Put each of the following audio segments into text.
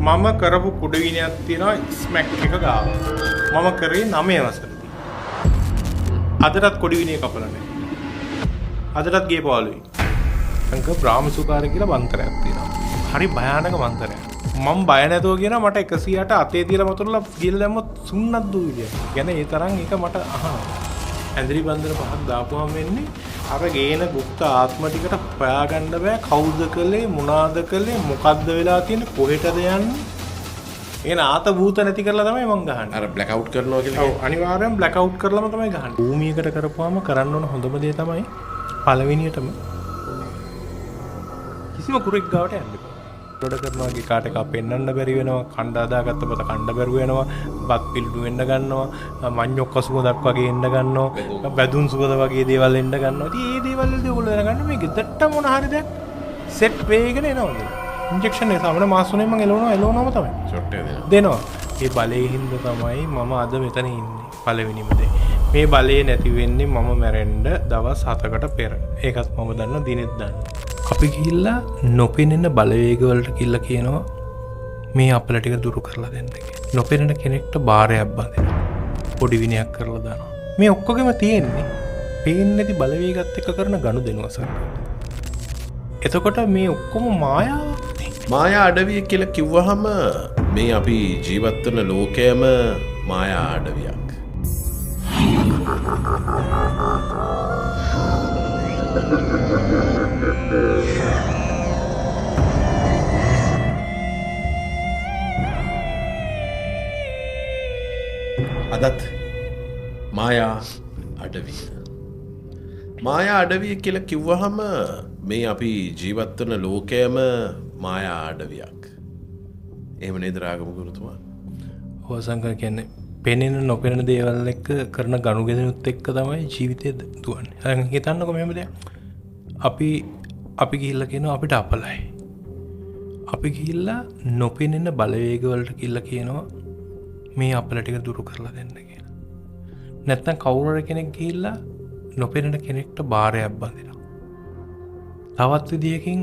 මම කරපු කුඩ විනයක් තියෙනවා ස්මැක් එක ගාව. මම කරේ 9 වසරේදී. අදටත් කොඩි විනය කපලා නැහැ. අදටත් ගේ පාළුයි. අංක බ්‍රාහ්මසුකාරය කියලා මන්ත්‍රයක් තියෙනවා. හරි භයානක මන්ත්‍රයක්. මම බය නැතුව කියන මට 108 අතේ තියලා මතුරලා ගිහලා දැම්මොත් සුන්නත් දූ විදියට. يعني ඒ තරම් එක මට අහනවා. ඇඳරි බන්දර පහක් දාපුවම වෙන්නේ අර ගේන গুপ্ত ආත්ම ටිකට හොයාගන්න බෑ කවුද කළේ මොනවාද කළේ මොකද්ද වෙලා තියෙන්නේ කොහෙටද යන්නේ එන ආත භූත නැති කරලා තමයි මං ගහන්නේ අර බ්ලැක් අවුට් කරනවා කියලා. ඔව් අනිවාර්යෙන් බ්ලැක් අවුට් කරලාම තමයි ගහන්නේ. භූමියකට කරපුවාම කරන්න ඕන හොඳම දේ තමයි පළවෙනියටම කිසිම කුරෙක් ගාවට යන්න එපා. ගොඩ කරනවා වගේ කාට එකක් පෙන්වන්න බැරි වෙනවා කණ්ඩ අදාගත්ත පත කණ්ඩ බැරුව වෙනවා බත් පිළිඩු වෙන්න ගන්නවා මඤ්ඤොක්ක සුවඳක් වගේ එන්න ගන්නවා බැදුන් සුවඳ වගේ දේවල් එන්න ගන්නවා. ඉතින් මේ දේවල් වලදී ඔයගොල්ලෝ දැනගන්න මේ ගෙදරට මොන හරි දැන් සෙට් වේගෙන එනවද ඉන්ජෙක්ෂන් එක සාමාන්‍ය මාස 3 මම එලවනම තමයි ෂොට් එක දෙනවා. ඒ බලයේ හින්දා තමයි මම අද මෙතන ඉන්නේ පළවෙනිම දේ. මේ බලය නැති වෙන්නේ මම මැරෙන්න දවස් 7කට පෙර. ඒකත් මම දන්න දිනෙත් දන්න. අපි ගිහිල්ලා නොපෙනෙන බලවේග වලට කියලා කියනවා මේ අපල ටික දුරු කරලා දෙන්න කියලා. නොපෙනෙන කෙනෙක්ට බාරයක් බඳිනවා. පොඩි විනයක් කරලා දානවා. මේ ඔක්කොගෙම තියෙන්නේ පේන්නේ නැති බලවේගات එක්ක කරන ගනුදෙනුව සර්. එතකොට මේ ඔක්කොම මායාවක්. මායා අඩවිය කියලා කිව්වහම මේ අපි ජීවත් වෙන ලෝකයම මායා අඩවියක්. අදත් මායා අඩවිය. මායා අඩවිය කියලා කිව්වහම මේ අපි ජීවත් වෙන ලෝකයම මායා අඩවියක්. එහෙම නේද රාගම ගුරුතුමා? ඔය සංකල්ප කියන්නේ පෙනෙන නොපෙනෙන දේවල් එක්ක කරන ගනුදෙනුත් එක්ක තමයි ජීවිතය දුවන්නේ. දැන් හිතන්නකෝ මෙහෙම දෙයක්. අපි ගිහිල්ලා කියනවා අපිට අපලයි. අපි ගිහිල්ලා නොපෙනෙන බලවේග වලට කියලා කියනවා මේ අපල ටික දුරු කරලා දෙන්න කියලා. නැත්නම් කවුරු කෙනෙක් ගිහිල්ලා නොපෙනෙන කෙනෙක්ට බාරයක් බඳිනවා. තවත් විදියකින්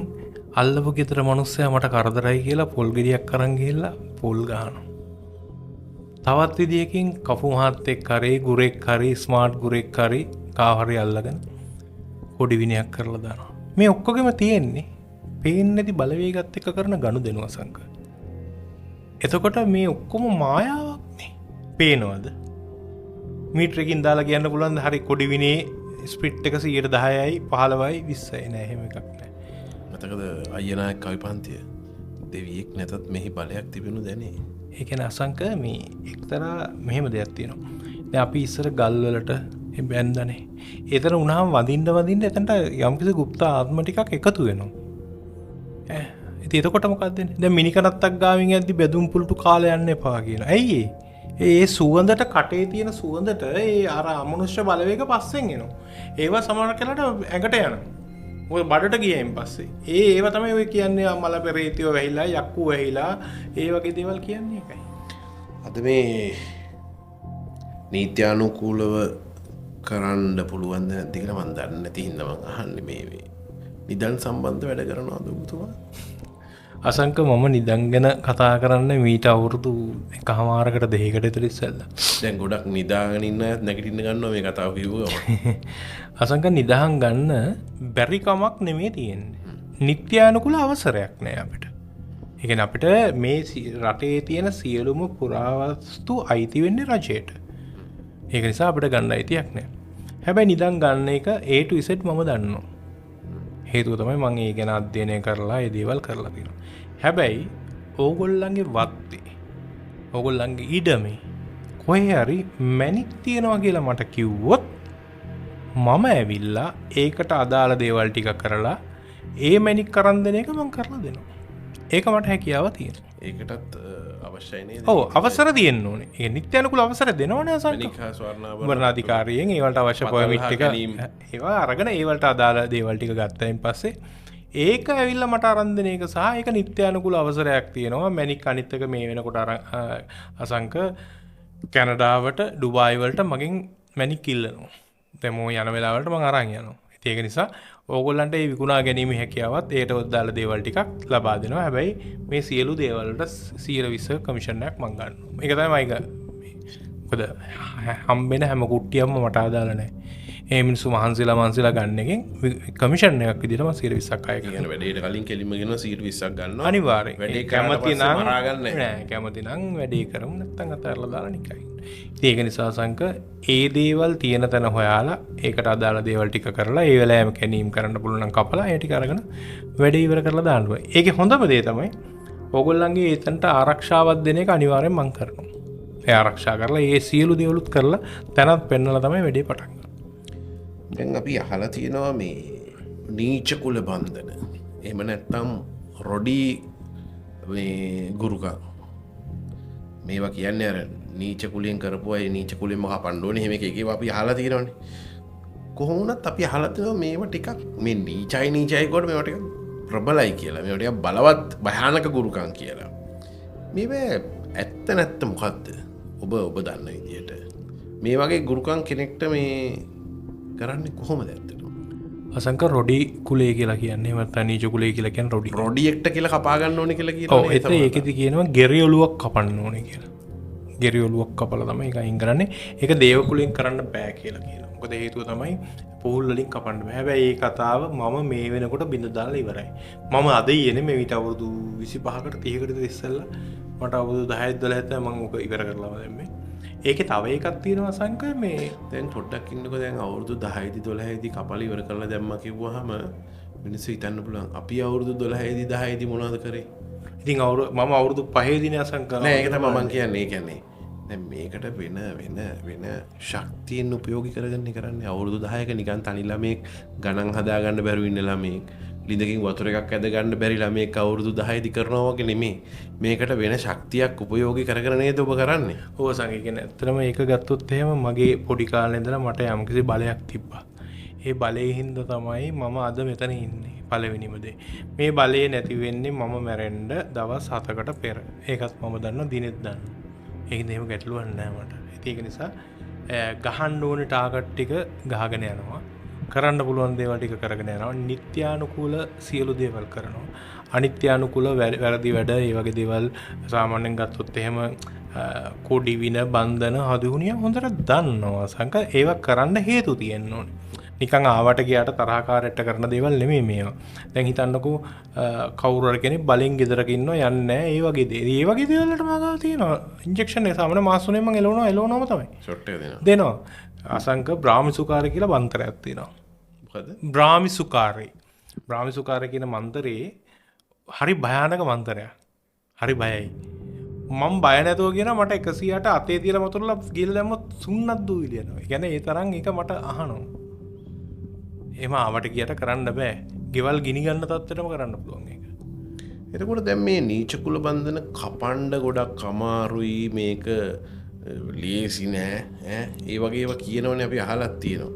අල්ලපු ගෙදර මිනිස්සයා මට කරදරයි කියලා පොල් ගෙඩියක් අරන් ගිහිල්ලා පොල් ගහනවා. තවත් විදියකින් කපු මහත්තෙක් කරේ ගුරෙක් කරේ ස්මාර්ට් ගුරෙක් කරේ කාව හරි අල්ලගෙන පොඩි විනයක් කරලා දානවා. මේ ඔක්කොගෙම තියෙන්නේ පේන්නේ නැති බලවේගات එක්ක කරන ගනුදෙනුව සංක. එතකොට මේ ඔක්කොම මායාවක් නේ. පේනවද? මීටරකින් දාලා කියන්න පුළුවන් හරි කොඩි විනේ ස්ප්‍රිට් එක 10%යි 15යි 20යි නෑ එහෙම එකක් නෑ. මතකද අයියනායක කවි පන්තිය දෙවියෙක් නැතත් මෙහි බලයක් තිබෙනු දැනේ. ඒ කියන්නේ අසංක මේ එක්තරා මෙහෙම දෙයක් තියෙනවා. දැන් අපි ඉස්සර ගල් වලට බැන්දනේ. ඒතර උනහම වදින්න එතනට යම්කිසි গুপ্ত ආත්ම ටිකක් එකතු වෙනවා. ඉතින් එතකොට මොකක්ද වෙන්නේ? දැන් මිනිකනත්තක් ගාවින් යද්දි බෙදුම් පුල්ටු කාලේ යන්න එපා කියනවා. ඇයි ඒ සුවඳට කටේ තියෙන සුවඳට ඒ අර අමනුෂ්‍ය බලවේග පස්සෙන් එනවා. ඒවා සමහර කෙනාට ඇඟට යනවා. ඔය බඩට ගියයින් පස්සේ. ඒව තමයි ඔය කියන්නේ මල පෙරේතිව වැහිලා යක්කු වැහිලා ඒ වගේ දේවල් කියන්නේ ඒකයි. අද මේ නීත්‍යානුකූලව කරන්න පුළුවන් නැද්ද කියලා මම දන්නේ නැති හින්දා මම අහන්නේ මේ නිදන් සම්බන්ධ වැඩ කරනවද ඔබතුමා? අසංක මම නිදන් ගැන කතා කරන්න මීට අවුරුදු එකහමාරකට දෙකකට විතර ඉස්සෙල්ලා. දැන් ගොඩක් නිදාගෙන ඉන්න අයත් නැගිටින්න ගන්නවා මේ කතාව කිව්වම. අසංක නිදහන් ගන්න බැරි කමක් නෙමෙයි තියෙන්නේ. නිත්‍යානුකූල අවසරයක් නෑ අපිට. ඒ කියන්නේ අපිට මේ රටේ තියෙන සියලුම පුරාවස්තු අයිති වෙන්නේ රජයට. ඒක නිසා අපිට ගන්න අයිතියක් නෑ. හැබැයි නිදන් ගන්න එක A to Z මම දන්නවා. හේතුව තමයි මම ඒ ගැන අධ්‍යයනය කරලා ඒ දේවල් කරලා තියෙනවා. හැබැයි ඕගොල්ලන්ගේ වත්තේ ඕගොල්ලන්ගේ ඉඩමේ කොහේ හරි මැණික් තියනවා කියලා මට කිව්වොත් මම ඇවිල්ලා ඒකට අදාළ දේවල් ටික කරලා ඒ මැණික් කරන් දෙන එක මම කරලා දෙනවා. ඒක මට හැකියාව තියෙනවා. ඒකටත් අවශ්‍යයි නේද? ඔව් අවසර තියෙන්න ඕනේ. ඒ නිත්‍යානුකූල අවසර දෙනවනේ අසංක. මැණික් හා ස්වර්ණාධිකාරියෙන් ඒවලට අවශ්‍ය පර්මිට් ටික ඒවා අරගෙන ඒවලට අදාළ දේවල් ටික ගත්තයින් පස්සේ ඒක ඇවිල්ලා මට අරන් දෙන එක සහ ඒක නිත්‍යානුකූල අවසරයක් තියෙනවා. මැණික් අනිත් එක මේ වෙනකොට අසංක කැනඩාවට ඩුබායි වලට මගෙන් මැණික් ඉල්ලනවා. දැන් මෝ යන වෙලාවලට මම අරන් යනවා. ඒක නිසා ඕගොල්ලන්ට ඒ විකුණා ගැනීම හැකියාවත් ඒට ඔද්දාල දේවල් ටිකක් ලබා දෙනවා. හැබැයි මේ සියලු දේවල්ට 120 කමිෂන්යක් මං ගන්නවා. ඒක තමයි මොකද හම්බෙන හැම කුට්ටියක්ම මට අදාළ නැහැ. ඒ මිනිස්සු මහන්සිලා ගන්න එකෙන් කමිෂන් එකක් විදිහට මම 120ක් අය කියන වැඩේට කලින් කෙලින්ම ගෙනවා 120ක් ගන්නවා. අනිවාර්යෙන්. වැඩේ කැමති නම් මරාගන්න නෑ. කැමති නම් වැඩේ කරමු නැත්නම් අතහැරලා දාලා නිකයි. ඉතින් ඒක නිසා සංක ඒ දේවල් තියෙන තැන හොයාලා ඒකට අදාළ දේවල් ටික කරලා ඒ වෙලාවෙම කැනීම් කරන්න පුළුවන් නම් කපලා ඒ ටික අරගෙන වැඩේ ඉවර කරලා දාන්න ඕනේ. ඒකේ හොඳම දේ තමයි ඕගොල්ලන්ගේ ඒතනට ආරක්ෂාවක් දෙන එක අනිවාර්යෙන් මම කරනවා. ඒ ආරක්ෂා කරලා ඒ සියලු දේවලුත් කරලා තැනත් පෙන්නලා තමයි වැඩේ පටන් ගන්න. දැන් අපි අහලා තියෙනවා මේ නීච කුල බන්ධන. එහෙම නැත්නම් රොඩි මේ ගුරුකම්. මේවා කියන්නේ අර නීච කුලෙන් කරපු අය නීච කුලෙන්ම කපන්න ඕනේ. එහෙම එකේ අපි අහලා තියෙනවානේ. කොහොම වුණත් අපි අහලා තියෙනවා මේවා ටිකක් මේ නීචයි කොට මේවා ටික ප්‍රබලයි කියලා. මේවා ටික බලවත් භයානක ගුරුකම් කියලා. මේවා ඇත්ත නැත්ත මොකද්ද? ඔබ දන්න විදියට මේ වගේ ගුරුකම් කෙනෙක්ට මේ කරන්නේ කොහොමද ඇත්තටම? අසංක රොඩි කුලේ කියලා කියන්නේ නැත්නම් නීච කුලේ කියලා කියන්නේ රොඩි. රොඩියෙක්ට කියලා කපා ගන්න ඕනේ කියලා කියනවා. ඔව් ඒකෙදි කියනවා ගෙරි ඔලුවක් කපන්න ඕනේ කියලා. ගෙරි ඔලුවක් කපලා තමයි ඒක අයින් කරන්නේ. ඒක දේව කුලෙන් කරන්න බෑ කියලා කියනවා. මොකද හේතුව තමයි පූල් වලින් කපන්න බෑ. හැබැයි මේ කතාව මම මේ වෙනකොට බින්ද දාලා ඉවරයි. මම අද ඉන්නේ මේ විතර අවුරුදු 25කට 30කට ඉස්සෙල්ලා මට අවුරුදු 10 12 මම ඔක ඉවර කරලා දැම්මේ. ඒකේ තව එකක් තියෙනවා සංක මේ දැන් පොඩ්ඩක් ඉන්නකෝ දැන් අවුරුදු 10යි 12යිදී කපලා ඉවර කරලා දැම්මා කිව්වහම මිනිස්සු හිතන්න පුළුවන් අපි අවුරුදු 12යිදී 10යිදී මොනවද කරේ? ඉතින් මම අවුරුදු 5 දී අසංක නෑ ඒක තමයි මම කියන්නේ. ඒ කියන්නේ දැන් මේකට වෙන ශක්තියෙන් උපයෝගී කරන්නේ අවුරුදු 10ක නිකන් තනි ළමෙක් ගණන් හදාගන්න බැරුව ඉන්න ළමෙක් ලිඳකින් වතුර එකක් ඇද ගන්න බැරි ළමෙක් අවුරුදු 10දී කරනවා වගේ නෙමෙයි. මේකට වෙන ශක්තියක් උපයෝගී කරගෙන නේද ඔබ කරන්නේ? ඔව් සංක කියන්නේ ඇත්තටම ඒක ගත්තොත් එහෙම මගේ පොඩි කාලේ ඉඳලා මට යම්කිසි බලයක් තිබ්බා. ඒ බලයේ හින්දා තමයි මම අද මෙතන ඉන්නේ. පළවෙනිම දේ. මේ බලය නැති වෙන්නේ මම මැරෙන්න දවස් 7කට පෙර. ඒකත් මම දන්නවා දිනෙත් දන්නවා. ඒකෙන් එහෙම ගැටලුවක් නැහැ මට. ඒක නිසා ගහන්න ඕනේ ටාගට් ටික ගහගෙන යනවා. කරන්න පුළුවන් දේවල් ටික කරගෙන යනවා. නිත්‍යානුකූල සියලු දේවල් කරනවා. අනිත්‍යානුකූල වැරදි වැඩ ඒ වගේ දේවල් සාමාන්‍යයෙන් ගත්තොත් එහෙම කොඩි වින බන්ධන හදුහුනිය හොඳට දන්නවා. සංක ඒවා කරන්න හේතු තියෙන්න ඕනේ. නිකන් ආවට ගියාට තරහකාරයට කරන දේවල් නෙමෙයි මේවා. දැන් හිතන්නකෝ කවුරු හරි කෙනෙක් බලෙන් ගෙදරක ඉන්නවා යන්නේ නැහැ. ඒ වගේ දේ. ඒ වගේ දේවල් වලට මාගාව තියෙනවා. ඉන්ජෙක්ෂන් එක සාමාන්‍ය මාස 3 මම එලවනවාම තමයි. ෂොට් එක දෙනවා. අසංක බ්‍රාහ්මිසුකාරය කියලා මන්ත්‍රයක් තියෙනවා. මොකද? බ්‍රාහ්මිසුකාරය කියන මන්ත්‍රේ හරි භයානක මන්ත්‍රයක්. හරි බයයි. මම බය නැතුව කියන මට 108 අතේ තියලා මතුරලා ගිහලා දැම්මොත් සුන්නත් දූවිලි යනවා. ඒ කියන්නේ ඒ තරම් ඒක මට අහනවා. එහෙම ආවට ගියට කරන්න බෑ. ගෙවල් ගිනි ගන්න තත්ත්වෙටම කරන්න පුළුවන් ඒක. එතකොට දැන් මේ නීච කුල බන්ධන කපන්න ගොඩක් අමාරුයි මේක ලේසි නෑ ඈ ඒ වගේ ඒවා කියනවනේ අපි අහලත් තියෙනවා.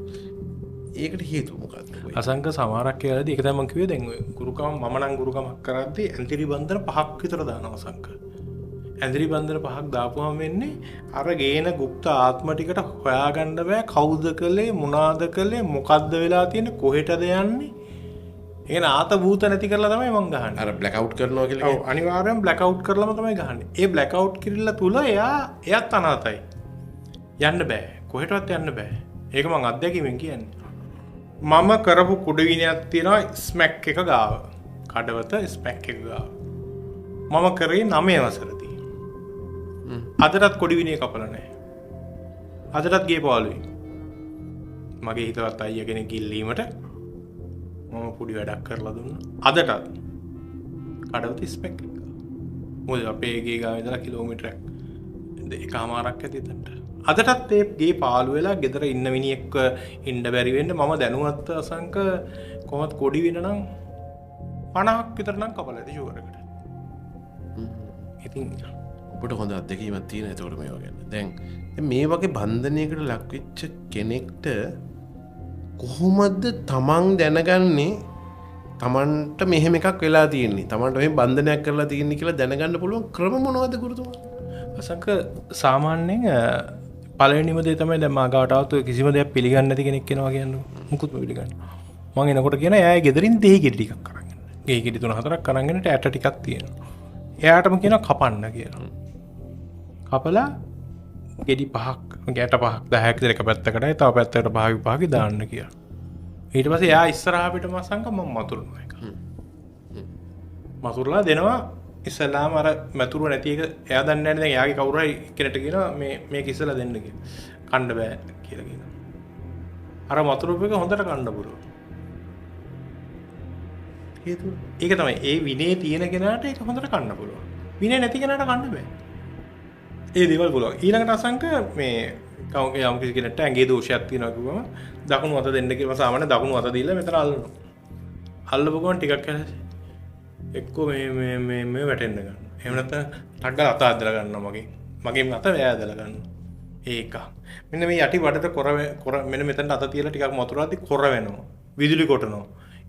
ඒකට හේතුව මොකක්ද? අසංක සමහරක් වෙලාවදී ඒක තමයි මම කිව්වේ දැන් ඔය ගුරුකම මම නම් ගුරුකමක් කරද්දී ඇන්තිරි බන්ධන 5ක් විතර දානවා අසංක. ඇන්තිරි බන්ධන 5ක් දාපුවම වෙන්නේ අර ගේන গুপ্ত ආත්ම ටිකට හොයාගන්න බෑ කවුද කළේ මොනවාද කළේ මොකද්ද වෙලා තියෙන්නේ කොහෙටද යන්නේ. ඒක නාත භූත නැති කරලා තමයි මම ගහන්නේ. අර බ්ලැක් අවුට් කරනවා කියලා. ඔව් අනිවාර්යෙන් බ්ලැක් අවුට් කරලාම තමයි ගහන්නේ. ඒ බ්ලැක් අවුට් කිරිල්ල තුල එයාත් අනාතයි. යන්න බෑ. කොහෙටවත් යන්න බෑ. ඒක මම අත්දැකීමෙන් කියන්නේ. මම කරපු කුඩවිනයක් තියෙනවා ස්මැක් එක ගාව. කඩවත ස්මැක් එක ගාව. මම කරේ 9 වසරදී. අදටත් කොඩිවිනේ කපලා නැහැ. අදටත් ගේ පාළුවේ. මගේ හිතවත් අයියා කෙනෙක් ගිල්ලීමට මම පොඩි වැඩක් කරලා දුන්නා. අදටත් කඩවත ස්පෙක් එක. මොකද අපේ ගේ ගාව ඉඳලා කිලෝමීටරයක් දෙකමාරක් ඇති එතනට. අදටත් ඒ ගේ පාළු වෙලා ගෙදර ඉන්න මිනිහෙක්ව ඉන්න බැරි වෙන්න මම දැනුවත් අසංක කොහොමද කොඩි වෙන නම් 50ක් විතර නම් කපලා ඇති ෂුවර් එකට. ඉතින් ඔබට හොඳ අත්දැකීමක් තියෙන ඒතකොට මේවා ගැන. දැන් මේ වගේ බන්ධනයකට ලක් වෙච්ච කෙනෙක්ට කොහොමද තමන් දැනගන්නේ තමන්ට මෙහෙම එකක් වෙලා තියෙන්නේ තමන්ට මේ බන්ධනයක් කරලා තියෙන්නේ කියලා දැනගන්න පුළුවන් ක්‍රම මොනවද ගුරුතුමා? අසංක සාමාන්‍යයෙන් පළවෙනිම දේ තමයි දැන් මාගාවට આવත් කිසිම දෙයක් පිළිගන්නේ නැති කෙනෙක් වෙනවා කියන්නේ. මුකුත්ම පිළිගන්නේ. මං එනකොට කියන එයා ගෙදරින් දෙහි ගෙඩි ටිකක් කරගෙන. ගේ ගෙඩි 3-4ක් කරගෙන ඇට ටිකක් තියෙනවා. එයාටම කියනවා කපන්න කියලා. කපලා ගෙඩි 5ක් ගැට 5ක් 10ක් විතර එක පැත්තකටයි තව පැත්තකට පහක දාන්න කියලා. ඊට පස්සේ එයා ඉස්සරහා පිට මසංක මම මතුරුනවා එක. මතුරුලා දෙනවා ඉස්සලාම අර මතුරුව නැති එක එයා දන්නේ නැහැ දැන් එයාගේ කවුරු හරි කෙනෙක්ට කියනවා මේක ඉස්සලා දෙන්න කියලා. කන්න බෑ කියලා කියනවා. අර මතුරුව එක හොඳට කන්න පුළුවන්. ඒක තමයි ඒ විනේ තියෙන කෙනාට ඒක හොඳට කන්න පුළුවන්. විනේ නැති කෙනාට කන්න බෑ. ඒ දේවල් පුළුවන්. ඊළඟට අසංක මේ යම් කිසි කෙනෙක්ට ඇඟේ දෝෂයක් තියෙනවා කිව්වම දකුණු අත දෙන්න කියලා සාමාන්‍ය දකුණු අත දීලා මෙතන අල්ලනවා. අල්ලපු ගමන් ටිකක් කලස් එක්කෝ මේ වැටෙන්න ගන්න. එහෙම නැත්නම් ටක් ගාලා අත ඇදලා ගන්නවා මගේ අත වැයදලා ගන්නවා. ඒක. මෙන්න මේ යටි බඩට කොර මෙන්න මෙතනට අත තියලා ටිකක් මතුරාදී කොර වෙනවා. විදුලි කොටනවා.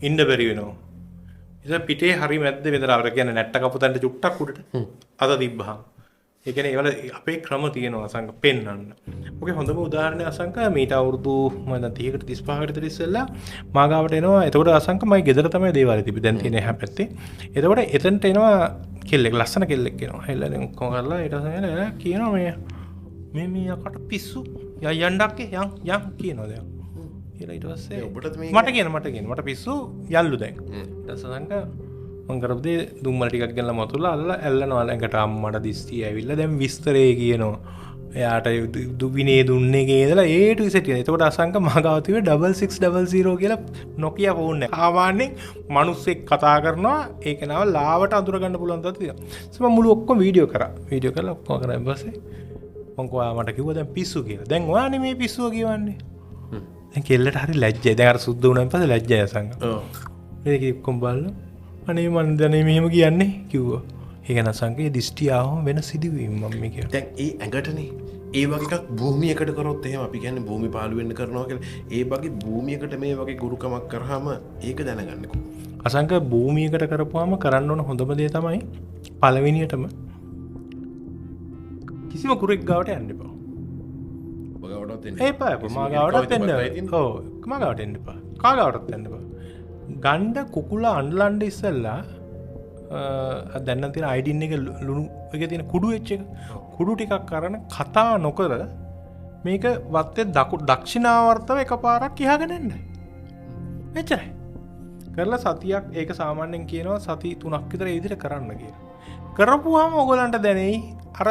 ඉන්න බැරි වෙනවා. ඉතින් පිටේ හරි මැද්ද මෙතන අපර කියන්නේ නැට්ට කපුතන්ට චුට්ටක් උඩට අත තිබ්බහම. ඒ කියන්නේ ඒවල අපේ ක්‍රම තියෙනවා අසංක පෙන්වන්න. ඔකේ හොඳම උදාහරණය අසංක මීට අවුරුදු මම දැන් 30කට 35කට විතර ඉස්සෙල්ලා මාගාවට එනවා. එතකොට අසංක මගේ ගෙදර තමයි දේවාලේ තිබි. දැන් තියෙන එහා පැත්තේ. එතකොට එතනට එනවා කෙල්ලෙක් ලස්සන කෙල්ලෙක් එනවා. හෙල්ලෙන් ඔක්කොම කරලා ඊට පස්සේ කියනවා මේ යකට පිස්සු යන්නක්කේ යන් කියනවා දැන්. කියලා ඊට පස්සේ මට කියන පිස්සු යල්ලු දැන්. ඊට පස්සේ මං කරපුදේ දුම්මල ටිකක් ගෙනලා මතුලා අල්ලලා ඇල්ලනවා ළඟට අම්මට දිස්තිය ඇවිල්ලා දැන් විස්තරේ කියනවා. එයාට විනේ දුන්නේ කියලා A to Z කියන. එතකොට අසංක මගාව තිබේ 6600 කියලා Nokia ෆෝන් එක. සාමාන්‍යයෙන් මිනිස්සෙක් කතා කරනවා ඒක නව ලාවට අඳුර ගන්න පුළුවන් තත්ත්වයක් තියෙනවා. මම මුළු ඔක්කොම වීඩියෝ කරලා ඔක්කොම කරා ඊපස්සේ මං කොහා මට කිව්වා දැන් පිස්සු කියලා. දැන් ඔයානේ මේ පිස්සුව කියවන්නේ. දැන් කෙල්ලට හරි ලැජ්ජයි. දැන් අර සුද්ධ වුණාන් පස්සේ ලැජ්ජයි අසංක. ඔව්. මේක ඔක්කොම බලලා අනේ මන් දැනේ මෙහෙම කියන්නේ කිව්වා. ඒක නසංකේ දිස්ටි ආවම වෙන සිදුවීම් මම මේ කියනවා. දැන් ඒ ඇඟටනේ ඒ වගේ එකක් භූමියකට කරොත් එහෙම අපි කියන්නේ භූමි පාළු වෙන්න කරනවා කියලා. ඒ වගේ භූමියකට මේ වගේ ගුරුකමක් කරාම ඒක දැනගන්නකෝ. අසංක භූමියකට කරපුවාම කරන්න ඕන හොඳම දේ තමයි පළවෙනියටම කිසිම කුරෙක් ගාවට යන්න එපා. ඔබ ගාවටත් එන්න. එපා මා ගාවටත් එන්න. ඔව් මා ගාවට එන්න එපා. කා ගාවටත් එන්න එපා. ගණ්ඩ කුකුලා අන්ඩලන්ඩ ඉස්සල්ලා දැන්න තින අයිඩින් එක ලුණු එක තියෙන කුඩු එච්ච එක කුඩු ටිකක් කරන කතා නොකර මේක වත්තේ දක්ෂිනාවර්තව එක පාරක් කියහගෙනන්න එච්චරයි කරලා සතියක් ඒක සාමාන්‍යෙන් කියනවා සති 3ක් විතර ඉදිරියට කරන්න කියලා කරපුවාම ඔයගලන්ට දැනෙයි අර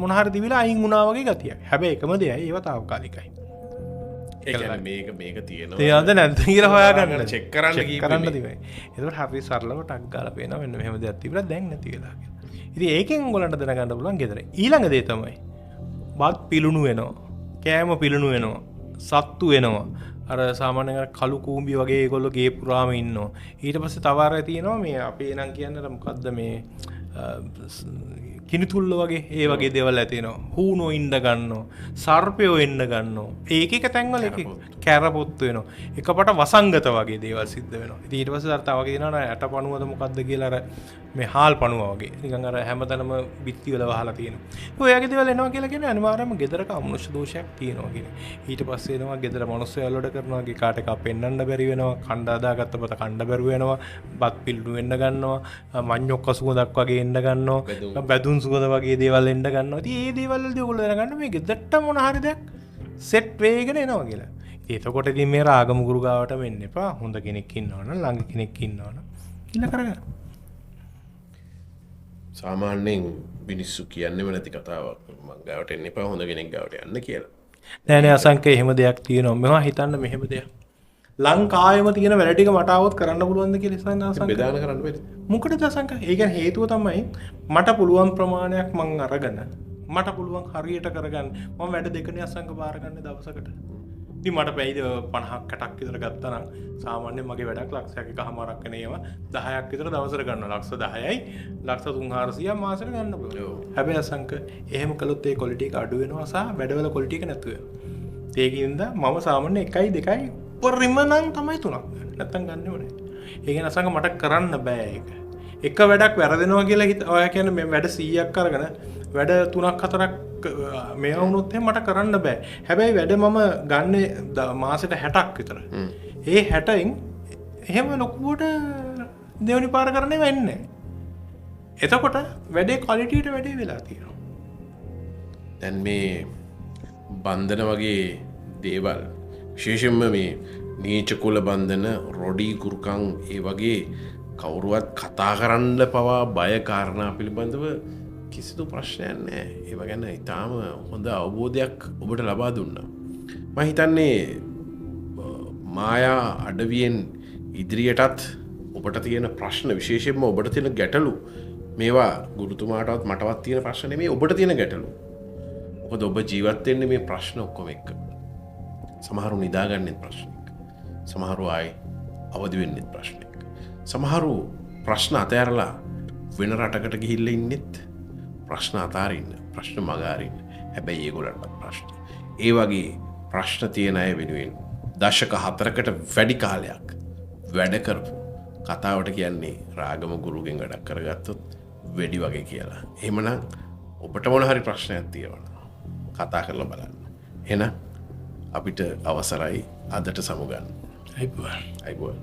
මොනහරි දිවිලා අයින් වුණා වගේ ගතියක් හැබැයි එකම දෙයයි ඒව తాවකාලිකයි මේක තියෙන තේරද නැද්ද කියලා හොයාගන්න චෙක් කරන්න තිබේ. ඒකට හරි සරලව ටක් ගාලා පේනවා මෙන්න මෙහෙම දෙයක් තිබුණා දැන් නැති වෙලා කියලා. ඉතින් ඒකෙන් ඔයගලන්ට දැනගන්න පුළුවන් ගෙදර. ඊළඟ දේ තමයි බත් පිලුණු වෙනවා. කෑම පිලුණු වෙනවා. සත්තු වෙනවා. අර සාමාන්‍යයෙන් කළු කූඹි වගේ ඒගොල්ලෝ ගේ පුරාම ඉන්නවා. ඊට පස්සේ තව අර තියෙනවා මේ අපේ නම් කියන්නේ මොකද්ද මේ කිනිතුල්ල වගේ ඒ වගේ දේවල් ඇතිනවා. හූනෝ ඉන්න ගන්නවා. සර්පයෝ එන්න ගන්නවා. ඒක තැන්වල එක කැරපොත්තු වෙනවා. එකපට වසංගත වගේ දේවල් සිද්ධ වෙනවා. ඉතින් ඊට පස්සේ අර තව වගේ දෙනවා ඇට පණුවද මොකද්ද කියලා අර මේ හාල් පණුව වගේ. නිකන් අර හැමතැනම බිත්ති වල වහලා තියෙනවා. ඔය වගේ දේවල් එනවා කියලා කියන්නේ අනිවාර්යයෙන්ම ගෙදරක අමනුෂ්‍ය දෝෂයක් තියෙනවා කියන්නේ. ඊට පස්සේ එනවා ගෙදර මිනිස්සු වලට කරනවා ගේ කාට එකක් පෙන්වන්න බැරි වෙනවා. කණ්ඩ අදාගත්ත පත කණ්ඩ බැරුව වෙනවා. බත් පිල්ලු වෙන්න ගන්නවා. මඤ්ඤොක්ක සුවඳක් වගේ එන්න ගන්නවා. බැදුන් සුවඳ වගේ දේවල් එන්න ගන්නවා. ඉතින් මේ දේවල් වලදී ඔයගොල්ලෝ දැනගන්න මේ ගෙදරට මොන හරි දෙයක් සෙට් වේගෙන එනවා කියලා. එතකොට ඉතින් මේ රාගම ගුරු ගාවට වෙන්න එපා. හොඳ කෙනෙක් ඉන්නවනම් ළඟ කෙනෙක් ඉන්නවනම් ඉන්න කරගන්න. සාමාන්‍යයෙන් මිනිස්සු කියන්නේම නැති කතාවක්. මං ගාවට එන්න එපා හොඳ කෙනෙක් ගාවට යන්න කියලා. නෑ නෑ අසංකේ එහෙම දෙයක් තියෙනවා. මෙවා හිතන්න මෙහෙම දෙයක්. ලංකාවෙම තියෙන වැඩ ටික මට આવොත් කරන්න පුළුවන්ද කියලා ඉස්සන් අසංක බෙදාන කරන්න බැරි. මොකටද අසංක? ඒ කියන්නේ හේතුව තමයි මට පුළුවන් ප්‍රමාණයක් මං අරගෙන මට පුළුවන් හරියට කරගන්න. මම වැඩ දෙකනේ අසංක බාර ගන්න දවසකට. ඉතින් මට පැයිද 50ක් 60ක් විතර ගත්තා නම් සාමාන්‍යයෙන් මගේ වැඩක් ලක්ෂයක් එකමාරක් වෙන ඒවා 10ක් විතර දවසට ගන්නවා. ලක්ෂ 10යි ලක්ෂ 3400ක් මාසෙට ගන්න පුළුවන්. හැබැයි අසංක එහෙම කළොත් ඒ ක්වොලිටි එක අඩු වෙනවා සහ වැඩවල ක්වොලිටි එක නැතු වෙනවා. ඒකින්ද මම සාමාන්‍යයෙන් 1යි 2යි උපරිම නම් තමයි 3ක් ගන්න. නැත්තම් ගන්නෙම නැහැ. ඒ කියන්නේ අසංක මට කරන්න බෑ ඒක. එක වැඩක් වැරදෙනවා කියලා ඔය කියන්නේ මේ වැඩ 100ක් අරගෙන වැඩ 3ක් 4ක් මේ වුණොත් එහෙනම් මට කරන්න බෑ. හැබැයි වැඩ මම ගන්න මාසෙට 60ක් විතර. ඒ 60න් එහෙම ලොකුවට දෙවනි පාර කරණය වෙන්න. එතකොට වැඩේ කොලිටියට වැඩේ වෙලා තියෙනවා. දැන් මේ බන්ධන වගේ දේවල් විශේෂෙන්ම මේ නීචකුල බන්ධන රොඩී කුරුකං ඒ වගේ කවුරුවත් කතා කරන්න පවා බය කාරණා පිළිබඳව කිසිදු ප්‍රශ්නයක් නෑ. ඒව ගැන ඉතාම හොඳ අවබෝධයක් ඔබට ලබා දුන්නා. මම හිතන්නේ මායා අඩවියෙන් ඉදිරියටත් ඔබට තියෙන ප්‍රශ්න විශේෂයෙන්ම ඔබට තියෙන ගැටලු මේවා ගුරුතුමාටවත් මටවත් තියෙන ප්‍රශ්න නෙමෙයි ඔබට තියෙන ගැටලු. මොකද ඔබ ජීවත් වෙන්නේ මේ ප්‍රශ්න ඔක්කොම එක්ක. සමහරු නිදාගන්නෙත් ප්‍රශ්න එක්ක. සමහරු ආයි අවදි වෙන්නෙත් ප්‍රශ්න එක්ක. සමහරු ප්‍රශ්න අතහැරලා වෙන රටකට ගිහිල්ලා ඉන්නෙත් ප්‍රශ්න අතාරින්න, ප්‍රශ්න මගහරින්න. හැබැයි ඒගොල්ලන්ට ප්‍රශ්න. ඒ වගේ ප්‍රශ්න තියෙන අය වෙනුවෙන් දශක 4කට වැඩි කාලයක් වැඩ කරපු කතාවට කියන්නේ රාගම ගුරුගෙන් වැඩක් කරගත්තොත් වෙඩි වගේ කියලා. එහෙමනම් ඔබට මොන හරි ප්‍රශ්නයක් තියෙනවා කතා කරලා බලන්න. එහෙනම් අපිට අවසරයි අදට සමුගන්න. අයිබෝන්. අයිබෝන්.